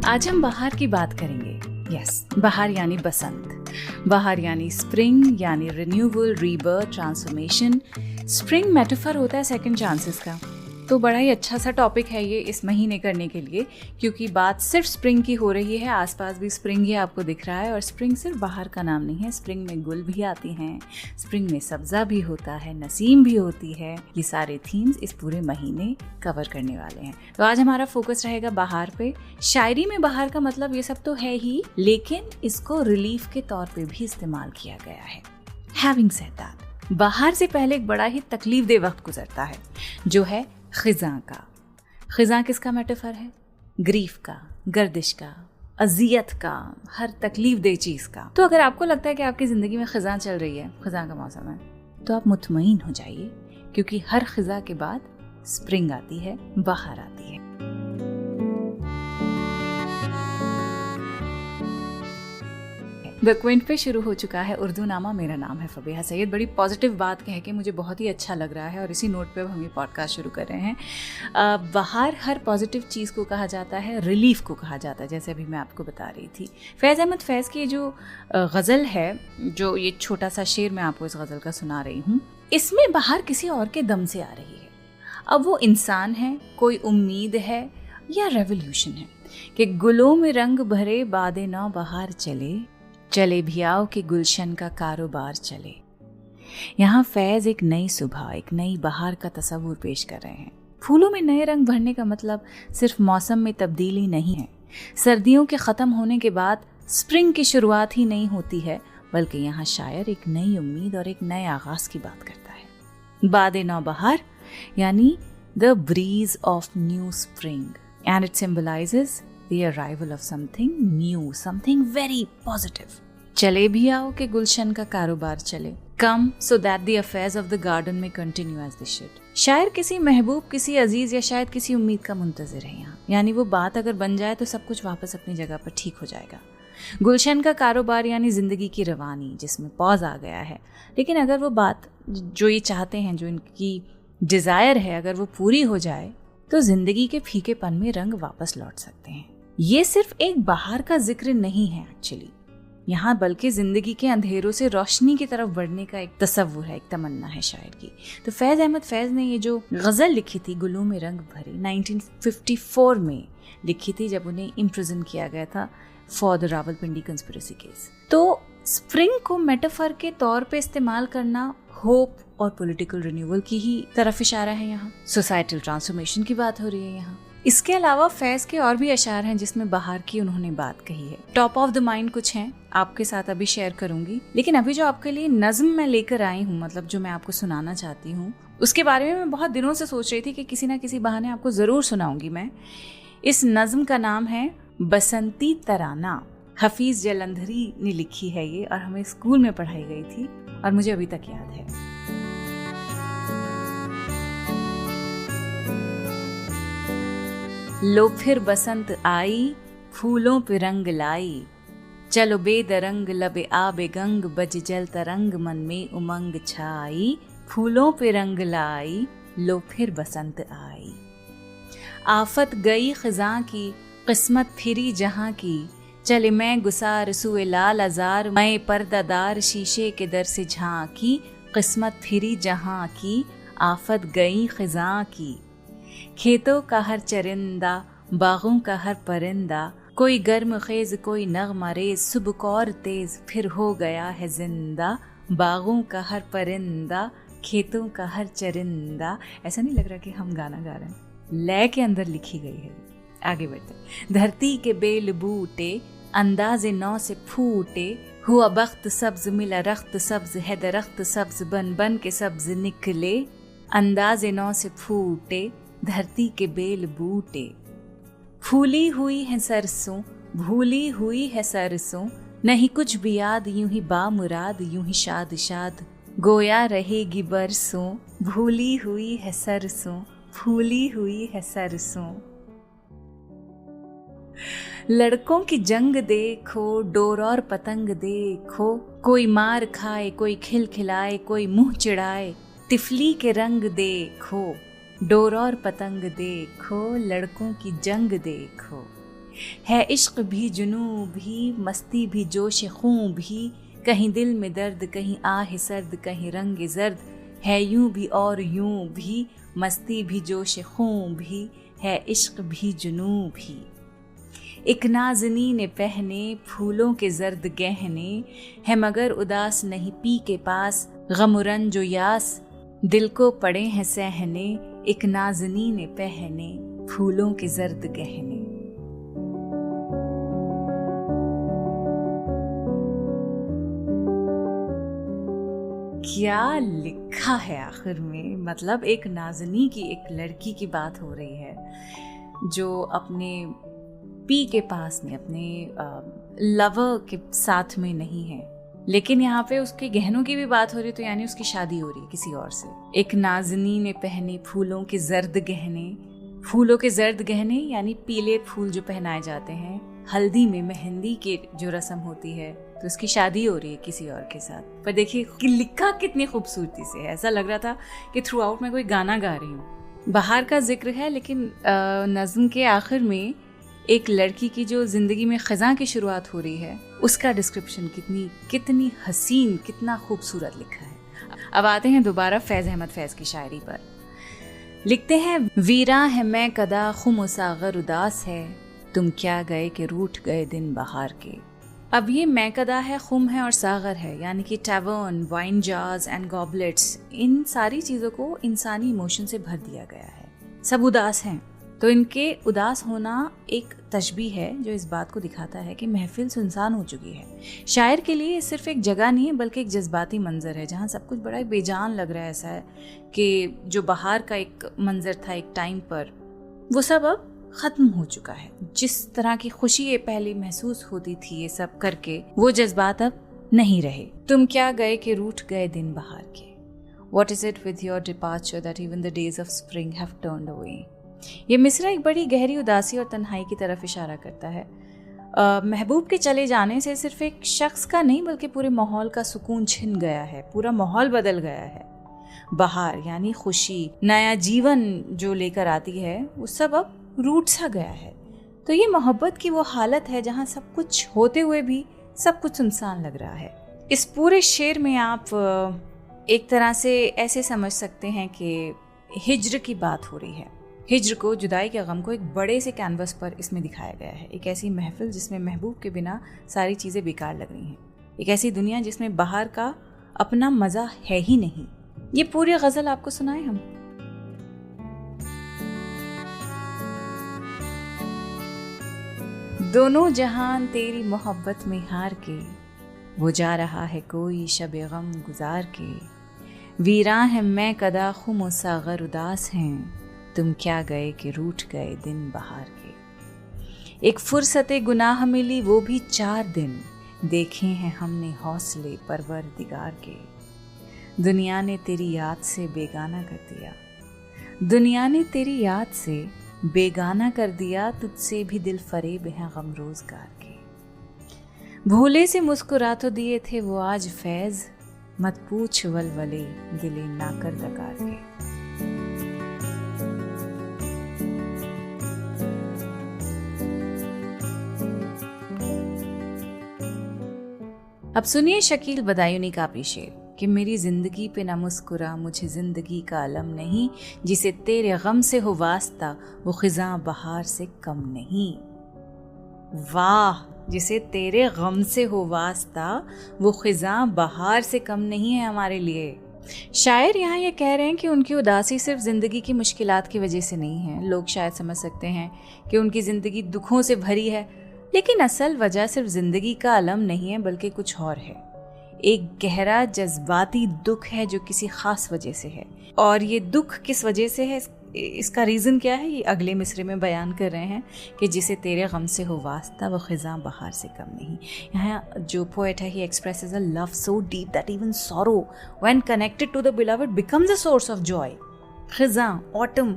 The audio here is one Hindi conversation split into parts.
आज हम बहार की बात करेंगे। यस, बहार यानी बसंत, बहार यानी स्प्रिंग, यानी renewal, rebirth, transformation. Spring metaphor होता है सेकंड चांसेस का। तो बड़ा ही अच्छा सा टॉपिक है ये इस महीने करने के लिए, क्योंकि बात सिर्फ स्प्रिंग की हो रही है। आसपास भी स्प्रिंग ही आपको दिख रहा है। और स्प्रिंग सिर्फ बाहर का नाम नहीं है, स्प्रिंग में गुल भी आती हैं, स्प्रिंग में सब्जा भी होता है, नसीम भी होती है। ये सारे थीम्स इस पूरे महीने कवर करने वाले हैं। तो आज हमारा फोकस रहेगा बहार पे। शायरी में बहार का मतलब ये सब तो है ही, लेकिन इसको रिलीफ के तौर पे भी इस्तेमाल किया गया है। हैविंग सेड दैट, बहार से पहले एक बड़ा ही तकलीफ दे वक्त गुजरता है, जो है खिज़ां का। खिज़ां किसका मेटाफर है? ग्रीफ का, गर्दिश का, अजियत का, हर तकलीफ दे चीज़ का। तो अगर आपको लगता है कि आपकी ज़िंदगी में खिज़ां चल रही है, खिज़ां का मौसम है, तो आप मुतमईन हो जाइए, क्योंकि हर खिज़ां के बाद स्प्रिंग आती है, बहार आती है। द क्विंट पे शुरू हो चुका है उर्दू नामा। मेरा नाम है फबीहा सैयद। बड़ी पॉजिटिव बात कह के मुझे बहुत ही अच्छा लग रहा है और इसी नोट पे हम ये पॉडकास्ट शुरू कर रहे हैं। बहार हर पॉजिटिव चीज़ को कहा जाता है, रिलीफ को कहा जाता है, जैसे अभी मैं आपको बता रही थी। फैज़ अहमद फैज़ की जो गज़ल है, जो ये छोटा सा शेर मैं आपको इस गज़ल का सुना रही हूँ, इसमें बहार किसी और के दम से आ रही है। अब वो इंसान है, कोई उम्मीद है या रेवोल्यूशन है कि गुलों में रंग भरे बादे नौ बहार चले, चले भी आओ कि गुलशन का कारोबार चले। यहाँ फैज़ एक नई सुबह, एक नई बहार का तस्वुर पेश कर रहे हैं। फूलों में नए रंग भरने का मतलब सिर्फ मौसम में तब्दीली नहीं है। सर्दियों के ख़त्म होने के बाद स्प्रिंग की शुरुआत ही नहीं होती है, बल्कि यहाँ शायर एक नई उम्मीद और एक नए आगाज़ की बात करता है। बादे नौ बहार यानी the breeze of new spring, and it symbolizes the arrival of something new, something very positive. चले भी आओ कि गुलशन का कारोबार चले, come so that the affairs of the garden may continue as they should. शायर किसी महबूब, किसी अजीज या शायद किसी उम्मीद का मुंतज़िर है यहाँ। यानी वो बात अगर बन जाए तो सब कुछ वापस अपनी जगह पर ठीक हो जाएगा। गुलशन का कारोबार यानी जिंदगी की रवानी, जिसमें पॉज आ गया है। लेकिन अगर वो बात जो ये चाहते हैं, जो इनकी डिज़ायर है, अगर वो पूरी हो जाए तो जिंदगी के फीकेपन में रंग वापस लौट सकते हैं। ये सिर्फ एक बहार का जिक्र नहीं है एक्चुअली यहाँ, बल्कि जिंदगी के अंधेरों से रोशनी की तरफ बढ़ने का एक तस्वुर है, एक तमन्ना है शायर की। तो फैज़ अहमद फैज़ ने ये जो गज़ल लिखी थी, गुलों में रंग भरे, 1954 में लिखी थी, जब उन्हें इम्प्रिजन किया गया था for the Rawalpindi conspiracy case. तो स्प्रिंग को मेटाफर के तौर पे इस्तेमाल करना होप और पॉलिटिकल रिन्यूअल की ही तरफ इशारा है यहाँ। सोसाइटल ट्रांसफॉर्मेशन की बात हो रही है यहाँ। इसके अलावा फैज़ के और भी अशार हैं जिसमें बहार की उन्होंने बात कही है। टॉप ऑफ द माइंड कुछ हैं, आपके साथ अभी शेयर करूंगी। लेकिन अभी जो आपके लिए नज़्म मैं लेकर आई हूँ, मतलब जो मैं आपको सुनाना चाहती हूँ, उसके बारे में मैं बहुत दिनों से सोच रही थी कि किसी ना किसी बहाने आपको ज़रूर सुनाऊंगी मैं। इस नज़्म का नाम है बसंती तराना। हफीज़ जलंधरी ने लिखी है ये, और हमें स्कूल में पढ़ाई गई थी और मुझे अभी तक याद है। लो फिर बसंत आई, फूलों पे रंग लाई, चलो बेदरंग लबे आबे गंग, बज जल तरंग मन में उमंग छाई। फूलों पे रंग लाई, लो फिर बसंत आई। आफत गई खिज़ां की, किस्मत फिरी जहां की, चले मैं गुसार सुए लाल अजार, मैं पर्दादार शीशे के दर से झांकी। किस्मत फिरी जहां की, आफत गई खिज़ां की। खेतों का हर चरिंदा, बागों का हर परिंदा, कोई गर्म खेज कोई नगमा रेज, सुबह और तेज फिर हो गया है जिंदा। बागों का हर परिंदा, खेतों का हर चरिंदा। ऐसा नहीं लग रहा कि हम गाना गा रहे हैं, लय के अंदर लिखी गई है। आगे बढ़ते। धरती के बेल बूटे, अंदाज़े नौ से फूटे, हुआ बख्त सब्ज मिला रख्त सब्ज, है दरख्त सब्ज बन बन के सब्ज निकले। अंदाज़े नौ से फूटे, धरती के बेल बूटे, फूली हुई है सरसों, भूली हुई है सरसों, नहीं कुछ भी याद, यूं ही बामुराद, यूं ही शाद शाद, गोया रहेगी बरसों। भूली हुई है सरसों, फूली हुई है सरसों। लड़कों की जंग देखो, डोर और पतंग देखो, कोई मार खाए, कोई खिलखिलाए, कोई मुंह चिढ़ाए। तिफली के रंग देखो, डोर और पतंग देखो, लड़कों की जंग देखो। है इश्क भी जुनू भी, मस्ती भी जोश खूं भी, कहीं दिल में दर्द कहीं आह सर्द कहीं रंग जर्द, है यूं भी और यूं भी, मस्ती भी जोश खूं भी, है इश्क भी जुनू भी। एक नाज़नी ने पहने फूलों के जर्द गहने, है मगर उदास नहीं पी के पास, गम रंजो यास दिल को पड़े हैं सहने, एक नाज़नी ने पहने फूलों के जर्द गहने। क्या लिखा है आखिर में। मतलब एक नाज़नी की, एक लड़की की बात हो रही है जो अपने पी के पास में, अपने लवर के साथ में नहीं है, लेकिन यहाँ पे उसके गहनों की भी बात हो रही है, तो यानी उसकी शादी हो रही है किसी और से। एक नाज़नी ने पहने फूलों के जर्द गहने, फूलों के जर्द गहने यानी पीले फूल जो पहनाए जाते हैं हल्दी में, मेहंदी की जो रस्म होती है, तो उसकी शादी हो रही है किसी और के साथ। पर देखिए कि लिखा कितनी खूबसूरती से है, ऐसा लग रहा था कि थ्रू आउट मैं कोई गाना गा रही हूँ। बाहर का जिक्र है, लेकिन नज़्म के आखिर में एक लड़की की जो जिंदगी में खज़ां की शुरुआत हो रही है, उसका डिस्क्रिप्शन कितनी हसीन, कितना खूबसूरत लिखा है। अब आते हैं दोबारा फैज़ अहमद फैज़ की शायरी पर। लिखते हैं, वीरा है मैं कदा खुम सागर उदास है, तुम क्या गए कि रूठ गए दिन बहार के। अब ये मैं कदा है, खुम है और सागर है, यानी कि टैवर्न, वाइन जार्स एंड गॉबलेट्स, इन सारी चीज़ों को इंसानी इमोशन से भर दिया गया है। सब उदास हैं, तो इनके उदास होना एक तशबीह है जो इस बात को दिखाता है कि महफिल सुनसान हो चुकी है। शायर के लिए सिर्फ एक जगह नहीं है, बल्कि एक जज्बाती मंजर है जहाँ सब कुछ बड़ा बेजान लग रहा है। ऐसा है कि जो बाहर का एक मंजर था एक टाइम पर, वो सब अब ख़त्म हो चुका है। जिस तरह की खुशी ये पहले महसूस होती थी ये सब करके, वो जज्बात अब नहीं रहे। तुम क्या गए कि रूठ गए दिन बहार के। What is it with your departure that even the days of spring have turned away? ये मिसरा एक बड़ी गहरी उदासी और तन्हाई की तरफ इशारा करता है। महबूब के चले जाने से सिर्फ एक शख्स का नहीं, बल्कि पूरे माहौल का सुकून छिन गया है, पूरा माहौल बदल गया है। बहार यानी खुशी, नया जीवन जो लेकर आती है, वो सब अब रूठ सा गया है। तो ये मोहब्बत की वो हालत है जहाँ सब कुछ होते हुए भी सब कुछ सुनसान लग रहा है। इस पूरे शेर में आप एक तरह से ऐसे समझ सकते हैं कि हिज्र की बात हो रही है। हिज्र को, जुदाई के गम को एक बड़े से कैनवस पर इसमें दिखाया गया है। एक ऐसी महफिल जिसमें महबूब के बिना सारी चीज़ें बेकार लग रही हैं। एक ऐसी दुनिया जिसमें बाहर का अपना मज़ा है ही नहीं। ये पूरी गज़ल आपको सुनाए हम। दोनों जहान तेरी मोहब्बत में हार के, वो जा रहा है कोई शब गम गुजार के। वीरां है मैं कदा खुम सागर उदास हैं, तुम क्या गए कि रूठ गए दिन बहार के। एक फुर्सते गुनाह मिली वो भी 4 दिन, देखे हैं हमने हौसले परवरदिगार के। दुनिया ने तेरी याद से बेगाना कर दिया, दुनिया ने तेरी याद से बेगाना कर दिया, तुझसे भी दिल फरेब हैं गम रोजगार के। भूले से मुस्कुरा तो दिए थे वो आज फैज, मत पूछ वलवले दिले नाकर दकार के। अब सुनिए शकील बदायूनी का भी शेर कि मेरी जिंदगी पे ना मुस्कुरा, मुझे जिंदगी का अलम नहीं, जिसे तेरे गम से हो वास्ता वो खिज़ां बहार से कम नहीं। वाह, जिसे तेरे गम से हो वास्ता वो खिज़ां बहार से कम नहीं है हमारे लिए। शायर यहाँ ये कह रहे हैं कि उनकी उदासी सिर्फ ज़िंदगी की मुश्किलात की वजह से नहीं है। लोग शायद समझ सकते हैं कि उनकी ज़िंदगी दुखों से भरी है, लेकिन असल वजह सिर्फ जिंदगी का अलम नहीं है, बल्कि कुछ और है। एक गहरा जज्बाती दुख है जो किसी खास वजह से है। और ये दुख किस वजह से है, इसका रीज़न क्या है, ये अगले मिसरे में बयान कर रहे हैं कि जिसे तेरे गम से हो वास्ता वो खिज़ां बहार से कम नहीं। यहाँ जो पोएट है, he expresses a love so deep that even sorrow when connected to the beloved becomes a source of joy. खिज़ां, ऑटम,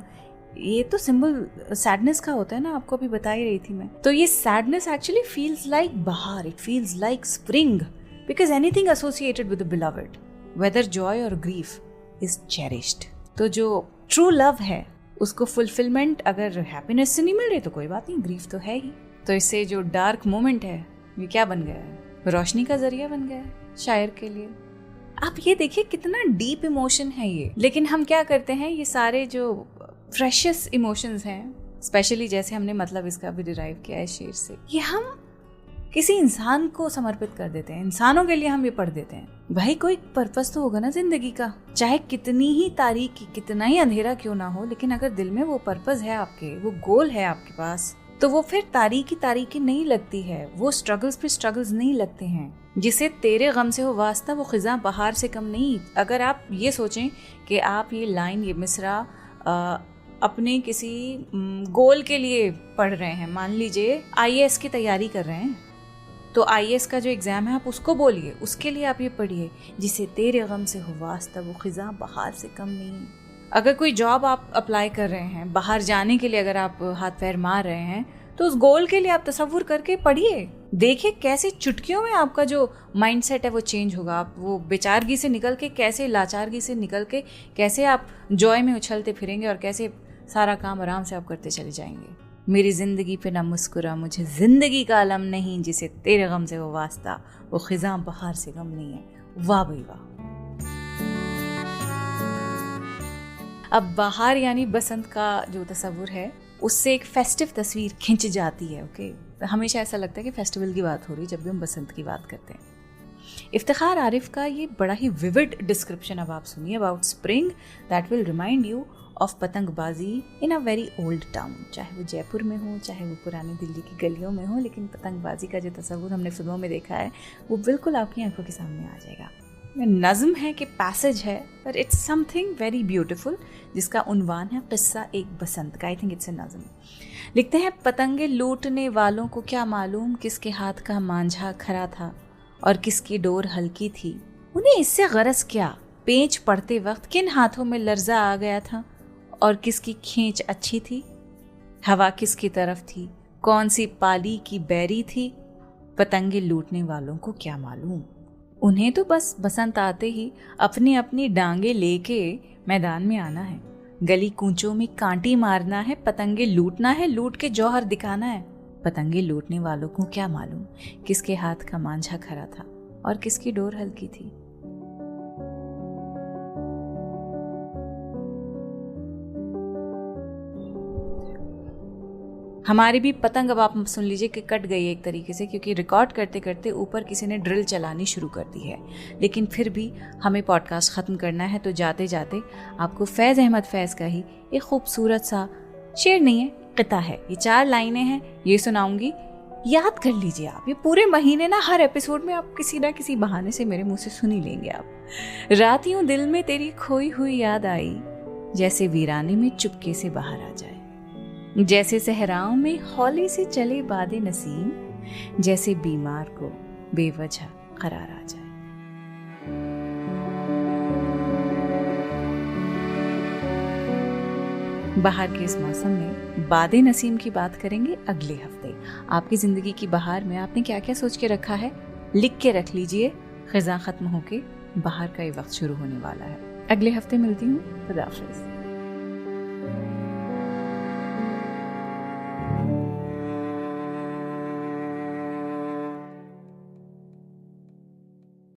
ये तो सिंबल सैडनेस का होता है ना, आपको अभी बता ही रही थी मैं। तो ये सैडनेस एक्चुअली फील्स लाइक बहार, it feels like spring, because anything associated with the beloved, whether joy और ग्रीफ, इज चेरिश्ड। तो जो ट्रू लव है उसको फुलफिलमेंट अगर हैप्पीनेस से नहीं मिल रही तो कोई बात नहीं, ग्रीफ तो है ही। तो इससे जो डार्क मोमेंट है ये क्या बन गया है, रोशनी का जरिया बन गया है शायर के लिए। आप ये देखिए कितना डीप इमोशन है ये। लेकिन हम क्या करते हैं, ये सारे जो प्रेशियस इमोशंस हैं, स्पेशली जैसे हमने मतलब इसका भी डिराइव किया है शेर से, ये हम किसी इंसान को समर्पित कर देते हैं, इंसानों के लिए हम ये पढ़ देते हैं। भाई कोई पर्पस तो होगा ना जिंदगी का, चाहे कितनी ही तारीकी, कितना ही अंधेरा क्यों ना हो, लेकिन अगर दिल में वो पर्पस है आपके, वो गोल है आपके पास, तो वो फिर तारीकी नहीं लगती है, वो स्ट्रगल्स पे स्ट्रगल्स नहीं लगते हैं। जिसे तेरे गम से हो वास्ता वो खिजा बहार से कम नहीं। अगर आप ये सोचें कि आप ये लाइन, ये मिसरा अपने किसी गोल के लिए पढ़ रहे हैं, मान लीजिए IAS की तैयारी कर रहे हैं, तो IAS का जो एग्ज़ाम है आप उसको बोलिए, उसके लिए आप ये पढ़िए, जिसे तेरे गम से हो वास्ता वो खिजा बहार से कम नहीं। अगर कोई जॉब आप अप्लाई कर रहे हैं, बाहर जाने के लिए अगर आप हाथ पैर मार रहे हैं, तो उस गोल के लिए आप तसव्वुर करके पढ़िए, देखिए कैसे चुटकियों में आपका जो माइंडसेट है वो चेंज होगा। आप वो बेचारगी से निकल के कैसे, लाचारगी से निकल के कैसे आप जॉय में उछलते फिरेंगे और कैसे सारा काम आराम से आप करते चले जाएंगे। मेरी जिंदगी पे ना मुस्कुरा, मुझे जिंदगी का अलम नहीं, जिसे तेरे गम से वो वास्ता वो खिजा बहार से गम नहीं है। वाह भाई वाह। अब बाहर यानी बसंत का जो तस्वुर है, उससे एक फेस्टिव तस्वीर खिंच जाती है। ओके, हमेशा ऐसा लगता है कि फेस्टिवल की बात हो रही है जब भी हम बसंत की बात करते हैं। इफ्तिखार आरिफ का ये बड़ा ही विविड डिस्क्रिप्शन अब आप सुनिए about spring that will remind you of पतंगबाजी इन अ वेरी ओल्ड टाउन। चाहे वो जयपुर में हो, चाहे वो पुरानी दिल्ली की गलियों में हो, लेकिन पतंगबाजी का जो तस्वुर हमने फिल्मों में देखा है वो बिल्कुल आपकी आंखों के सामने आ जाएगा। नज़्म है कि पैसेज है, पर इट्स समथिंग वेरी ब्यूटिफुल, जिसका उन्वान है किस्सा एक बसंत का। आई थिंक इट्स अ नज़्म। लिखते हैं, पतंगे लूटने वालों को क्या मालूम किसके हाथ का मांझा खरा था और किसकी डोर हल्की थी। उन्हें इससे गरज क्या, पेंच पड़ते वक्त किन हाथों में लर्जा आ गया था और किसकी खींच अच्छी थी। हवा किसकी तरफ थी, कौन सी पाली की बैरी थी। पतंगे लूटने वालों को क्या मालूम, उन्हें तो बस बसंत आते ही अपनी अपनी डांगे लेके मैदान में आना है, गली कूंचों में कांटी मारना है, पतंगे लूटना है, लूट के जौहर दिखाना है। पतंगे लूटने वालों को क्या मालूम किसके हाथ का मांझा खरा था और किसकी डोर हल्की थी। हमारी भी पतंग अब आप सुन लीजिए कि कट गई एक तरीके से, क्योंकि रिकॉर्ड करते करते ऊपर किसी ने ड्रिल चलानी शुरू कर दी है। लेकिन फिर भी हमें पॉडकास्ट ख़त्म करना है, तो जाते जाते आपको फैज़ अहमद फैज़ का ही एक खूबसूरत सा शेर नहीं है, क़िता है, ये 4 लाइनें हैं, ये सुनाऊंगी, याद कर लीजिए आप। ये पूरे महीने ना हर एपिसोड में आप किसी ना किसी बहाने से मेरे मुँह से सुन ही लेंगे आप। रात यूं दिल में तेरी खोई हुई याद आई, जैसे वीराने में चुपके से बाहर आ जाए, जैसे सहराओं में हौले से चले बादे नसीम, जैसे बीमार को बेवजह करार आ जाए। बाहर के इस मौसम में बादे नसीम की बात करेंगे अगले हफ्ते। आपकी जिंदगी की बहार में आपने क्या क्या सोच के रखा है, लिख के रख लीजिए। खिज़ां खत्म होके बाहर का ये वक्त शुरू होने वाला है। अगले हफ्ते मिलती हूँ। खुदा हाफिज़।